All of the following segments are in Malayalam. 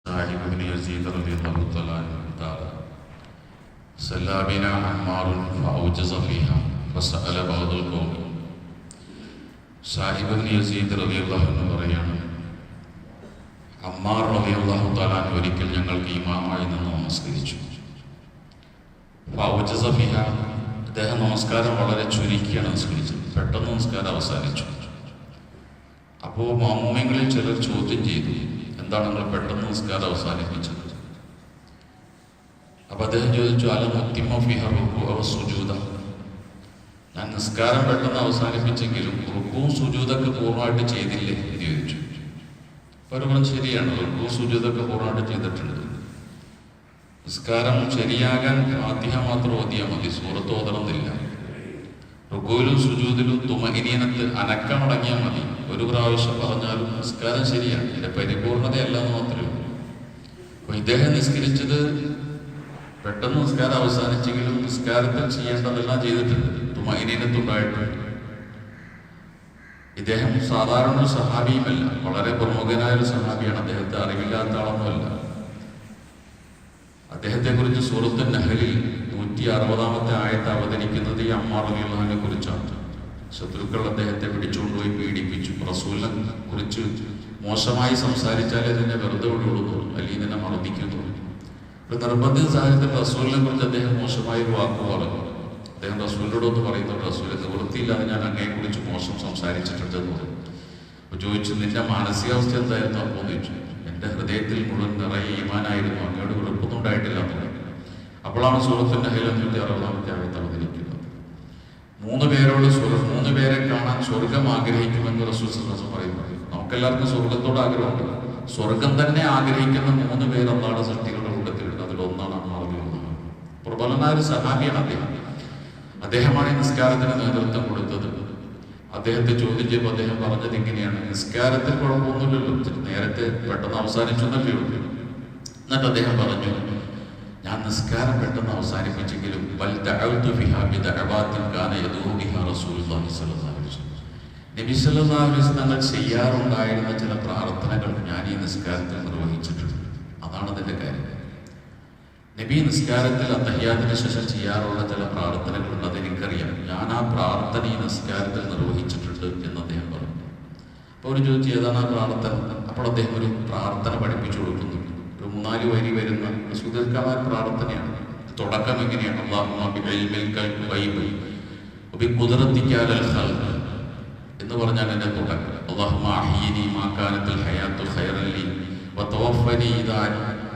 صاحب بن يزيد رضي الله تعالى عنه قال صلى بنا عمار فأوجز فيها فسأل بعض القوم. സാഹിബ് ഇബ്നു യസീദ് റളിയല്ലാഹു അൻഹു പറയാണ്, അമ്മാർ റളിയല്ലാഹു തആല അൻഹു ഒരിക്കൽ ഞങ്ങൾക്ക് ഇമാമായി നിന്ന് നമസ്കരിച്ചു. ഫൗജസ ഫിഹ, അദ്ദേഹം നമസ്കാരം വളരെ ചുരുക്കിയാണ് നമസ്കരിച്ചത്. പെട്ടെന്ന് നമസ്കാരം അവസാനിച്ചു. അപ്പോൾ മാമൂമിങ്ങളിൽ ചിലർ ചോദ്യം ചെയ്തു, എന്താണ് നിങ്ങൾ പെട്ടെന്ന് നമസ്കാരം അവസാനിപ്പിച്ചത്? അപ്പോൾ അദ്ദേഹം ചോദിച്ചു, അല മുത്തിമ ഫിഹ റുകൂഅ വസുജൂദ, ഞാൻ നിസ്കാരം പെട്ടെന്ന് അവസാനിപ്പിച്ചെങ്കിലും റുക്കൂവും സുജൂദൊക്കെ പൂർണ്ണമായിട്ട് ചെയ്തില്ലേ എന്ന് ചോദിച്ചു. അപ്പോൾ അവർ പറഞ്ഞു, ശരിയാണ്, റുക്കൂവും സുജൂദൊക്കെ പൂർണ്ണമായിട്ട് ചെയ്തിട്ടുണ്ട്. നിസ്കാരം ശരിയാകാൻ ഫാത്തിഹ മാത്രം ഓതിയാൽ മതി, സൂറത്ത് ഓതണമെന്നില്ല. റുക്കൂവിലും സുജൂദിലും തുമഇനീനത്ത് അനക്കമടങ്ങിയാൽ മതി. ഒരു പ്രാവശ്യം പറഞ്ഞാലും നിസ്കാരം ശരിയാണ്, ഇതിന്റെ പരിപൂർണതയല്ല എന്ന് മാത്രമേ ഉള്ളൂ. അപ്പോൾ ഇദ്ദേഹം നിസ്കരിച്ചത് പെട്ടെന്ന് നിസ്കാരം അവസാനിച്ചെങ്കിലും നിസ്കാരത്തിൽ ചെയ്യേണ്ടതെല്ലാം ചെയ്തിട്ടുണ്ട്, തുമഇനീനത്തുണ്ടായിട്ടുണ്ട്. ഇദ്ദേഹം സാധാരണ ഒരു സഹാബിയുമല്ല, വളരെ പ്രമുഖനായ ഒരു സഹാബിയാണ്. അദ്ദേഹത്തെ അറിവില്ലാത്ത ആളൊന്നുമല്ല. അദ്ദേഹത്തെ കുറിച്ച് സൂറത്ത് നഹലിൽ 160-ാമത്തെ ആയത്ത് അവതരിക്കുന്നത് ഈ അമ്മാർ റളിയല്ലാഹുവിനെ കുറിച്ചാണ്. ശത്രുക്കൾ അദ്ദേഹത്തെ പിടിച്ചുകൊണ്ടുപോയി പീഡിപ്പിച്ചു. റസൂലിനെ കുറിച്ച് മോശമായി സംസാരിച്ചാലേ ഇതിനെ വെറുതെ വിടുള്ളൂ, അല്ലെങ്കിൽ ഇതിനെ മർദ്ദിക്കുന്നു. ഒരു നിർബന്ധിത സാഹചര്യത്തിൽ റസൂലിനെ കുറിച്ച് അദ്ദേഹം മോശമായ ഒരു വാക്ക് പറഞ്ഞു. അദ്ദേഹം റസൂലിനോടൊന്ന് പറയുന്നത്, റസൂലിനെ നിവൃത്തിയില്ലാതെ ഞാൻ അങ്ങയെ കുറിച്ച് മോശം സംസാരിച്ചിട്ടുണ്ടെന്ന് പറഞ്ഞു. അപ്പോൾ ചോദിച്ചു, നിന്റെ മാനസികാവസ്ഥ എന്തായിരുന്നു അപ്പോൾ എന്ന് ചോദിച്ചു. എൻ്റെ ഹൃദയത്തിൽ മുഴുവൻ നിറയെ ഈമാനായിരുന്നു, അങ്ങയോട് വെറുപ്പൊന്നും ഉണ്ടായിട്ടില്ല എന്ന് പറഞ്ഞു. അപ്പോഴാണ് സൂറത്ത് നഹൽ 160-ാമത്തെ ആയത്ത് അവതരിക്കുന്നത്. 3 പേരെ കാണാൻ സ്വർഗം ആഗ്രഹിക്കുമെന്ന് റസൂൽ സല്ലല്ലാഹു അലൈഹി വസല്ലം പറയുന്നത്. നമുക്കെല്ലാവർക്കും സ്വർഗത്തോട് ആഗ്രഹമുണ്ട്. സ്വർഗം തന്നെ ആഗ്രഹിക്കുന്ന 3 പേർ അല്ലാഹുവിന്റെ സൃഷ്ടികളുടെ കൂട്ടത്തിലുണ്ട്. അതിലൊന്നാണ് അമ്മാർ റളിയല്ലാഹു അൻഹു. പ്രബലനായ ഒരു സഹാബിയാണ് അദ്ദേഹം. അദ്ദേഹമാണ് ഈ നിസ്കാരത്തിന് നേതൃത്വം കൊടുത്തത്. അദ്ദേഹത്തെ ചോദ്യം ചെയ്യുമ്പോൾ അദ്ദേഹം പറഞ്ഞത് ഇങ്ങനെയാണ്, നിസ്കാരത്തിൽ കുഴപ്പമൊന്നുമില്ലല്ലോ, നേരത്തെ പെട്ടെന്ന് അവസാനിച്ചു എന്നല്ലേ ഉള്ളൂ. എന്നിട്ട് അദ്ദേഹം പറഞ്ഞു, ഞാൻ നിസ്കാരം പെട്ടെന്ന് അവസാനിപ്പിച്ചെങ്കിലും നബി സല്ലല്ലാഹു അലൈഹി വസല്ലം തങ്ങൾ ചെയ്യാറുണ്ടായിരുന്ന ചില പ്രാർത്ഥനകൾ ഞാൻ ഈ നിസ്കാരത്തിൽ നിർവഹിച്ചിട്ടുണ്ട്. അതാണ് അതിൻ്റെ കാര്യം. നബി നിസ്കാരത്തിൽ അത്തഹിയ്യാത്തിന് ശേഷം ചെയ്യാറുള്ള ചില പ്രാർത്ഥനകളുണ്ട്, അതെനിക്കറിയാം. ഞാൻ ആ പ്രാർത്ഥന ഈ നിസ്കാരത്തിൽ നിർവഹിച്ചിട്ടുണ്ട് എന്ന് അദ്ദേഹം പറഞ്ഞു. അപ്പോൾ ഒരു ചോദിച്ചു, ഏതാണ് ആ പ്രാർത്ഥന? അപ്പോൾ അദ്ദേഹം ഒരു പ്രാർത്ഥന പഠിപ്പിച്ചു കൊടുക്കുന്നു. ഒരു 3-4 വരി വരുന്ന സുദീർഘമായ പ്രാർത്ഥനയാണ്. തുടക്കം എങ്ങനെയാണ്? എന്ന് പറഞ്ഞാൽ എൻ്റെ തുടക്കം. അല്ലാഹുമ്മ അഹ്യിനി മാ കാനത്തിൽ ഹയാത്തു ഖൈറൻ ലി വതവഫനി ഇദാ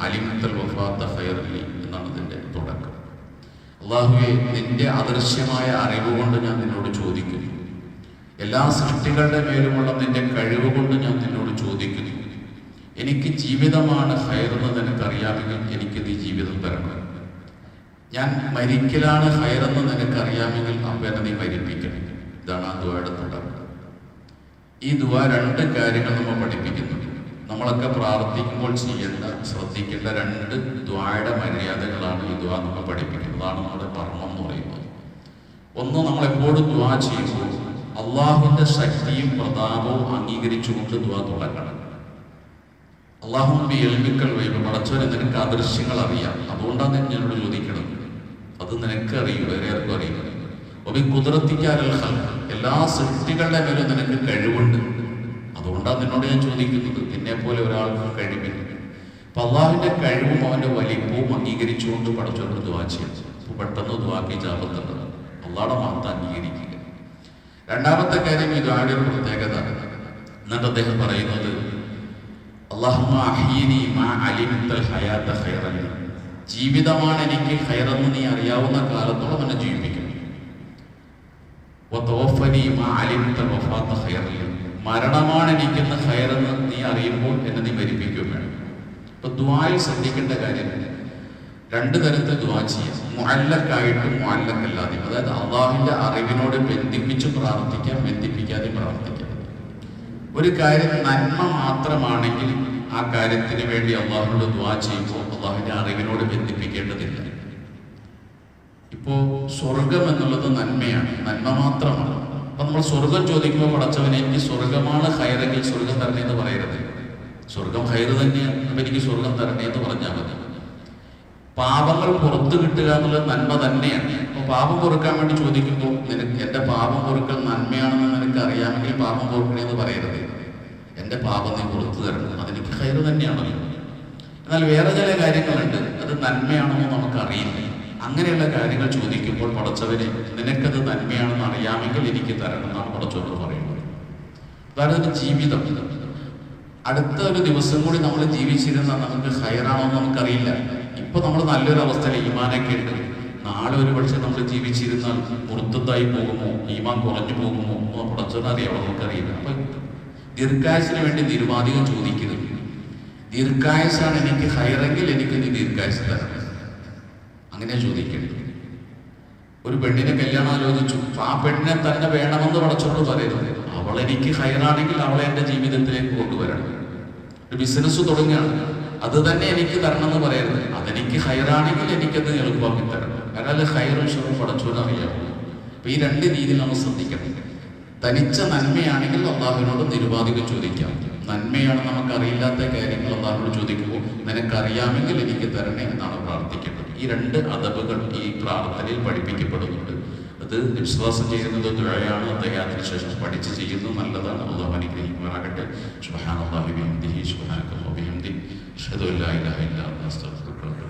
അലിമത്തൽ വഫാത്ത ഖൈറൻ ലി എന്നാണ് ഇതിൻ്റെ തുടക്കം. അല്ലാഹുവേ, നിന്റെ അദൃശ്യമായ അറിവ് കൊണ്ട് ഞാൻ നിന്നോട് ചോദിക്കുന്നു, എല്ലാ സൃഷ്ടികളുടെ മേലുമുള്ള നിന്റെ കഴിവ് കൊണ്ട് ഞാൻ നിന്നോട് ചോദിക്കുന്നു, എനിക്ക് ജീവിതമാണ് ഖൈറെന്ന് നിനക്കറിയാമെങ്കിൽ എനിക്ക് നീ ജീവിതം തരണം. ഞാൻ മരിക്കലാണ് ഖൈറെന്ന് നിനക്കറിയാമെങ്കിൽ അപ്പനെ നീ മരിപ്പിക്കണം. ഇതാണ് ആ ദുആയുടെ തുടക്കം. ഈ ദുആ 2 കാര്യങ്ങൾ നമ്മൾ പഠിപ്പിക്കുന്നുണ്ട്. നമ്മളൊക്കെ പ്രാർത്ഥിക്കുമ്പോൾ ശ്രദ്ധിക്കേണ്ട 2 ദുആയുടെ മര്യാദകളാണ് ഈ ദുആ നമ്മൾ പഠിപ്പിക്കുന്നത്. അതാണ് നമ്മുടെ കർമ്മം എന്ന് പറയുന്നത്. ഒന്ന്, നമ്മളെപ്പോഴും ദുആ ചെയ്യുമ്പോൾ അള്ളാഹുവിൻ്റെ ശക്തിയും പ്രതാപവും അംഗീകരിച്ചുകൊണ്ട് ദുആ തുടങ്ങണം. അല്ലാഹുമ്മ ഇൽമിക്കൽ ഗൈബ്, പടച്ചവനെ നിനക്ക് അദൃശ്യങ്ങൾ അറിയാം, അതുകൊണ്ടാണ് എന്നോട് ചോദിക്കണം. അത് നിനക്ക് അറിയും, വേറെ ആർക്കും അറിയില്ല. ഒബി ഖുദ്റത്തിക്കൽ ഖൽഖ്, എല്ലാ സൃഷ്ടികളുടെ മേലും നിനക്ക് കഴിവുണ്ട്, അതുകൊണ്ടാണ് നിന്നോട് ഞാൻ ചോദിക്കുന്നത്. നിന്നെപ്പോലെ ഒരാൾക്ക് കഴിവില്ല. അപ്പം അള്ളാഹുവിൻ്റെ കഴിവും അവൻ്റെ വലിപ്പവും അംഗീകരിച്ചുകൊണ്ട് പടച്ചവനോട് ദുആ ചെയ്യും. അപ്പോൾ പെട്ടെന്ന് ദുആക്ക് ഇജാബത്തുണ്ട്. അള്ളാഹുടെ മാത്രം അംഗീകരിക്കുക. 2ാമത്തെ കാര്യം, ഈ ദുആയുടെ ഒരു പ്രത്യേകത. എന്നിട്ട് അദ്ദേഹം പറയുന്നത്, അല്ലാഹുമ്മ അഹ്യിനി മാ അലിമത്തൽ ഹയാത്ത ഖൈറൻ ലി, ജീവിതമാണ് എനിക്ക് ഖൈറെന്ന് നീ അറിയാവുന്ന കാലത്തോളം എന്നെ ജീവിപ്പിക്കണം. വതവഫനി മാ അലിമത്തൽ വഫാത്ത ഖൈറൻ ലി, മരണമാണ് എനിക്കെന്ന് ഖൈറെന്ന് നീ അറിയുമ്പോൾ എന്നെ നീ മരിപ്പിക്കുകയും വേണം. ഇപ്പൊ ദുആയിൽ ശ്രദ്ധിക്കേണ്ട കാര്യം, 2 തരത്തിൽ ദുആ ചെയ്യാം. മുഅല്ലഖായിട്ടും മുഅല്ലഖല്ലാതെയും. അതായത് അള്ളാഹുവിൻ്റെ അറിവിനോട് ബന്ധിപ്പിച്ച് പ്രാർത്ഥിക്കാം, ബന്ധിപ്പിക്കാതെ പ്രാർത്ഥിക്കാം. ഒരു കാര്യം നന്മ മാത്രമാണെങ്കിൽ ആ കാര്യത്തിന് വേണ്ടി അള്ളാഹുവിനോട് ദുആ ചെയ്യുമ്പോൾ അള്ളാഹുവിൻ്റെ അറിവിനോട് ബന്ധിപ്പിക്കേണ്ടതില്ല. ഇപ്പോൾ സ്വർഗം എന്നുള്ളത് നന്മയാണ്, നന്മ മാത്രമാണ്. അപ്പം നമ്മൾ സ്വർഗം ചോദിക്കുമ്പോൾ പടച്ചവനെ എനിക്ക് സ്വർഗമാണ് ഖൈറെങ്കിൽ സ്വർഗം തരണേ എന്ന് പറയരുത്. സ്വർഗം ഹൈറ് തന്നെയാണ്. അപ്പം എനിക്ക് സ്വർഗം തരണേ എന്ന് പറഞ്ഞാൽ മതി. പാപങ്ങൾ പുറത്തു കിട്ടുക എന്നുള്ളത് നന്മ തന്നെയാണ്. അപ്പോൾ പാപം പൊറുക്കാൻ വേണ്ടി ചോദിക്കുമ്പോൾ നിനക്ക് എൻ്റെ പാപം പൊറുക്കൽ നന്മയാണെന്ന് നിനക്ക് അറിയാമെങ്കിൽ പാപം പൊറുക്കണേ എന്ന് പറയരുത്. എൻ്റെ പാപം നീ പുറത്തു തരണം, അതെനിക്ക് ഹൈറ് തന്നെയാണല്ലോ. എന്നാൽ വേറെ ചില കാര്യങ്ങളുണ്ട്, അത് നന്മയാണെന്ന് നമുക്കറിയില്ല. അങ്ങനെയുള്ള കാര്യങ്ങൾ ചോദിക്കുമ്പോൾ പടച്ചവനെ നിനക്കത് നന്മയാണെന്ന് അറിയാമെങ്കിൽ എനിക്ക് തരണം എന്നാണ് പടച്ചവനോട് പറയുന്നത്. അതാണ് ജീവിതം. അടുത്ത ഒരു ദിവസം കൂടി നമ്മൾ ജീവിച്ചിരുന്നാൽ നമുക്ക് ഹൈറാണോ എന്ന് നമുക്കറിയില്ല. ഇപ്പൊ നമ്മൾ നല്ലൊരു അവസ്ഥയിൽ ഈമാനൊക്കെ ഉണ്ട്. നാളെ ഒരു പക്ഷെ നമ്മൾ ജീവിച്ചിരുന്നാൽ മുറുത്തതായി പോകുമോ, ഈമാൻ കുറഞ്ഞു പോകുമോ എന്ന് പടച്ചവനറിയാം, നമുക്കറിയില്ല. അപ്പൊ ദീർഘായുസിന് വേണ്ടി നിരുപാധികം ചോദിക്കരുത്. ദീർഘായുസാണ് എനിക്ക് ഹൈറെങ്കിൽ എനിക്ക് നീ ദീർഘായുസ് തരണം, അങ്ങനെ ചോദിക്കരുത്. ഒരു പെണ്ണിനെ കല്യാണം ആലോചിച്ചു, ആ പെണ്ണിനെ തന്നെ വേണമെന്ന് പടച്ചോണ്ട് പറയരുത്. അവളെനിക്ക് ഹൈറാണെങ്കിൽ അവളെ എൻ്റെ ജീവിതത്തിലേക്ക് കൊണ്ടുവരണം. ഒരു ബിസിനസ് തുടങ്ങുകയാണ്, അത് തന്നെ എനിക്ക് തരണം എന്ന് പറയരുത്. അതെനിക്ക് ഹൈറാണെങ്കിൽ എനിക്കത് എളുപ്പമാക്കി തരണം. കാരണം ഹൈറും ഷറും പടച്ചോന്ന് അറിയാമോ. അപ്പൊ ഈ രണ്ട് രീതിയിൽ നമ്മൾ ശ്രദ്ധിക്കണം. തനിച്ച നന്മയാണെങ്കിൽ അള്ളാഹുവിനോട് നിരുപാധികം ചോദിക്കാം. നന്മയാണ് നമുക്കറിയില്ലാത്ത കാര്യങ്ങൾ അള്ളാഹുവിനോട് ചോദിക്കുമ്പോൾ നിനക്കറിയാമെങ്കിൽ എനിക്ക് തരണേ എന്നാണ് പ്രാർത്ഥിക്കേണ്ടത്. ഈ രണ്ട് അദബുകൾ ഈ പ്രാർത്ഥനയിൽ പഠിപ്പിക്കപ്പെടുന്നുണ്ട്. അത് വിശ്വാസം ചെയ്യുന്നത് ദുആയാണ്. അദ്ദേഹത്തിന് ശേഷം പഠിച്ച് ചെയ്യുന്നത് നല്ലതാണ്. അല്ലാഹു അനുഗ്രഹിക്കുമാറാകട്ടെ. സുബ്ഹാനല്ലാഹി വബിഹംദിഹി സുബ്ഹാനക്കല്ലാഹി വബിഹംദിഹി അഷ്ഹദു അല്ലാ ഇലാഹ ഇല്ലാ അൻത അസ്തഗ്ഫിറുക.